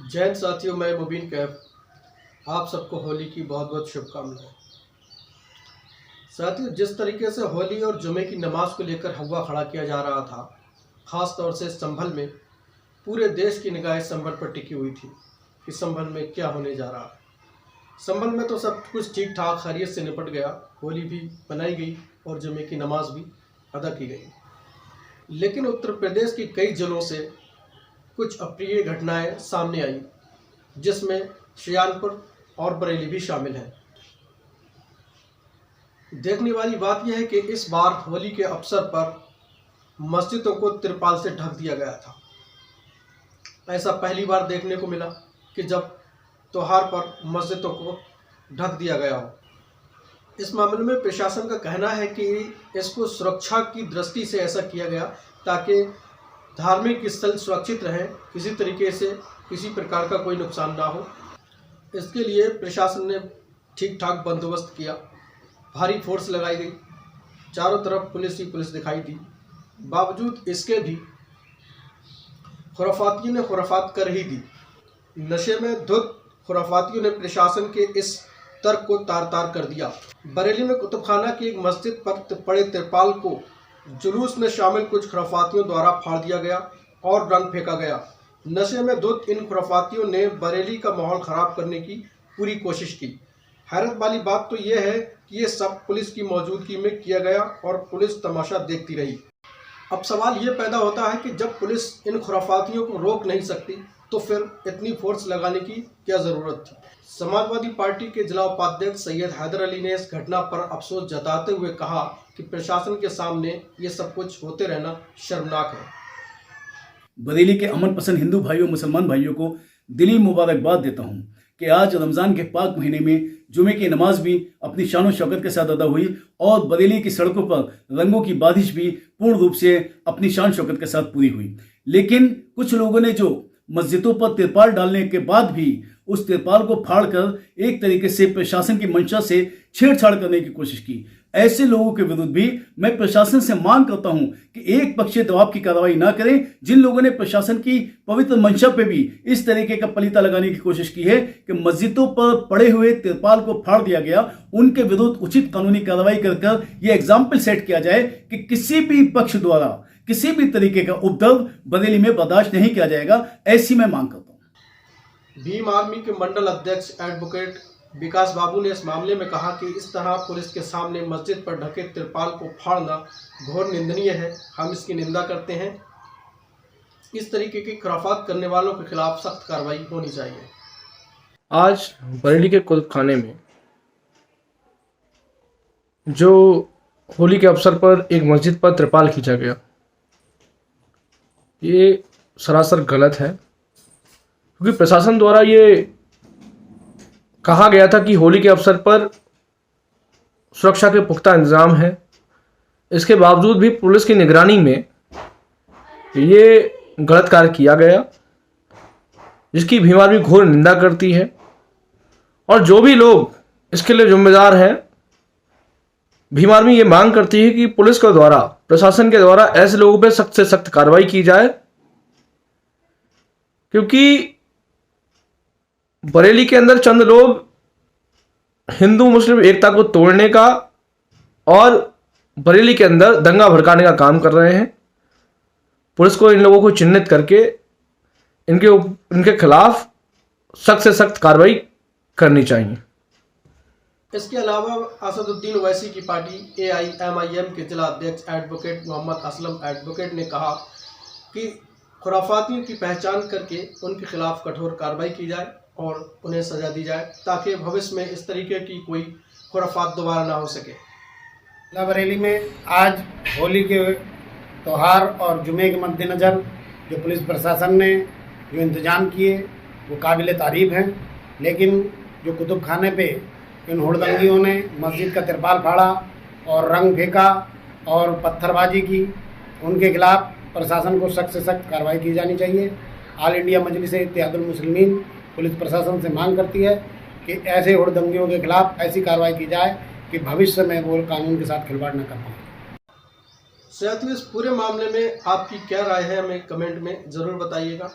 जैन साथियों, मैं मुबीन कैफ आप सबको होली की बहुत बहुत शुभकामनाएं। साथियों, जिस तरीके से होली और जुमे की नमाज को लेकर हवा खड़ा किया जा रहा था, ख़ास तौर से संभल में पूरे देश की निगाहें संभल पर टिकी हुई थी कि संभल में क्या होने जा रहा है। संभल में तो सब कुछ ठीक ठाक खैरियत से निपट गया, होली भी मनाई गई और जुमे की नमाज भी अदा की गई। लेकिन उत्तर प्रदेश की कई जिलों से कुछ अप्रिय घटनाएं सामने आई, जिसमें शियालपुर और बरेली भी शामिल हैं। देखने वाली बात यह है कि इस बार होली के अवसर पर मस्जिदों को तिरपाल से ढक दिया गया था। ऐसा पहली बार देखने को मिला कि जब त्योहार पर मस्जिदों को ढक दिया गया हो। इस मामले में प्रशासन का कहना है कि इसको सुरक्षा की दृष्टि से ऐसा किया गया ताकि धार्मिक स्थल सुरक्षित रहें, किसी तरीके से किसी प्रकार का कोई नुकसान ना हो। इसके लिए प्रशासन ने ठीक ठाक बंदोबस्त किया, भारी फोर्स लगाई गई, चारों तरफ पुलिस ही पुलिस दिखाई दी। बावजूद इसके भी खुराफातियों ने खुराफात कर ही दी। नशे में धुत खुराफातियों ने प्रशासन के इस तर्क को तार तार कर दिया। बरेली में कुतुबखाना की एक मस्जिद पर पड़े तिरपाल को जुलूस में शामिल कुछ खुराफातियों द्वारा फाड़ दिया गया और रंग फेंका गया। नशे में धुत इन खुराफातियों ने बरेली का माहौल खराब करने की पूरी कोशिश की। हैरत वाली बात तो यह है कि ये सब पुलिस की मौजूदगी में किया गया और पुलिस तमाशा देखती रही। अब सवाल ये पैदा होता है कि जब पुलिस इन खुराफातियों को रोक नहीं सकती तो फिर इतनी फोर्स लगाने की क्या ज़रूरत थी। समाजवादी पार्टी के जिला उपाध्यक्ष सैयद हैदर अली ने इस घटना पर अफसोस जताते हुए कहा कि प्रशासन के सामने ये सब कुछ होते रहना शर्मनाक है। बरेली के अमन पसंद हिंदू भाइयों मुसलमान भाइयों को दिली मुबारकबाद देता हूं कि आज रमज़ान के पाक महीने में जुमे की नमाज भी अपनी शान शौकत के साथ अदा हुई और बरेली की सड़कों पर रंगों की बारिश भी पूर्ण रूप से अपनी शान शौकत के साथ पूरी हुई। लेकिन कुछ लोगों ने जो मस्जिदों पर तिरपाल डालने के बाद भी उस तिरपाल को फाड़कर एक तरीके से प्रशासन की मंशा से छेड़छाड़ करने की कोशिश की। ऐसे लोगों के विरुद्ध भी मैं प्रशासन से मांग करता हूं कि एक पक्षीय दबाव की कार्रवाई ना करें। जिन लोगों ने प्रशासन की पवित्र मंशा पे भी इस तरीके का पलीता लगाने की कोशिश की है कि मस्जिदों पर पड़े हुए तिरपाल को फाड़ दिया गया, उनके विरुद्ध उचित कानूनी कार्रवाई कर यह एग्जाम्पल सेट किया जाए कि किसी भी पक्ष द्वारा किसी भी तरीके का उपद्रव बरेली में बर्दाश्त नहीं किया जाएगा। ऐसी मैं मांग करता हूं। भीम आर्मी के मंडल अध्यक्ष एडवोकेट विकास बाबू ने इस मामले में कहा कि इस तरह पुलिस के सामने मस्जिद पर ढके तिरपाल को फाड़ना घोर निंदनीय है। हम इसकी निंदा करते हैं। इस तरीके की खुराफात करने वालों के खिलाफ सख्त कार्रवाई होनी चाहिए। आज बरेली के कुतुबखाने में जो होली के अवसर पर एक मस्जिद पर तिरपाल खींचा गया, ये सरासर गलत है, क्योंकि प्रशासन द्वारा ये कहा गया था कि होली के अवसर पर सुरक्षा के पुख्ता इंतजाम है। इसके बावजूद भी पुलिस की निगरानी में ये गलत कार्य किया गया, जिसकी भीम आर्मी घोर निंदा करती है। और जो भी लोग इसके लिए जिम्मेदार हैं, भीम आर्मी ये मांग करती है कि पुलिस के द्वारा, प्रशासन के द्वारा ऐसे लोगों पर सख्त से सख्त कार्रवाई की जाए, क्योंकि बरेली के अंदर चंद लोग हिंदू मुस्लिम एकता को तोड़ने का और बरेली के अंदर दंगा भड़काने का काम कर रहे हैं। पुलिस को इन लोगों को चिन्हित करके इनके खिलाफ सख्त से सख्त कार्रवाई करनी चाहिए। इसके अलावा असदुद्दीन ओवैसी की पार्टी AIMIM के जिला अध्यक्ष एडवोकेट मोहम्मद असलम एडवोकेट ने कहा कि खुराफातियों की पहचान करके उनके खिलाफ कठोर कार्रवाई की जाए और उन्हें सजा दी जाए, ताकि भविष्य में इस तरीके की कोई खुराफात दोबारा ना हो सके। बरेली में आज होली के त्यौहार और जुमे के मद्देनज़र जो पुलिस प्रशासन ने जो इंतजाम किए वो काबिल तारीफ़ हैं। लेकिन जो कुतुबखाने पे इन हुड़दंगियों ने मस्जिद का तिरपाल फाड़ा और रंग फेंका और पत्थरबाजी की, उनके खिलाफ प्रशासन को सख्त से सख्त कार्रवाई की जानी चाहिए। ऑल इंडिया मजलिस इत्तेहादुल मुस्लिमीन पुलिस प्रशासन से मांग करती है कि ऐसे हुड़दंगियों के खिलाफ ऐसी कार्रवाई की जाए कि भविष्य में वो कानून के साथ खिलवाड़ न कर पाए। साथियों, इस पूरे मामले में आपकी क्या राय है, हमें कमेंट में ज़रूर बताइएगा।